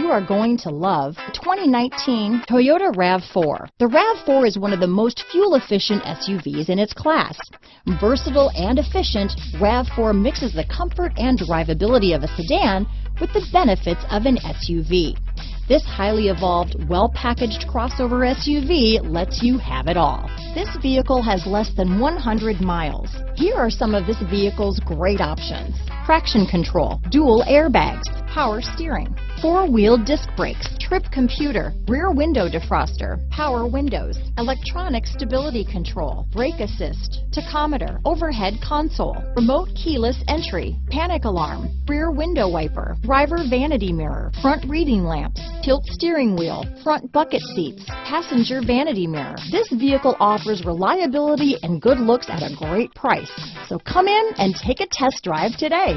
you are going to love the 2019 Toyota RAV4. The RAV4 is one of the most fuel-efficient SUVs in its class. Versatile and efficient, RAV4 mixes the comfort and drivability of a sedan with the benefits of an SUV. This highly evolved, well-packaged crossover SUV lets you have it all. This vehicle has less than 100 miles. Here are some of this vehicle's great options: traction control, dual airbags, power steering, four-wheel disc brakes, trip computer, rear window defroster, power windows, electronic stability control, brake assist, tachometer, overhead console, remote keyless entry, panic alarm, rear window wiper, driver vanity mirror, front reading lamps, tilt steering wheel, front bucket seats, passenger vanity mirror. This vehicle offers reliability and good looks at a great price. So come in and take a test drive today.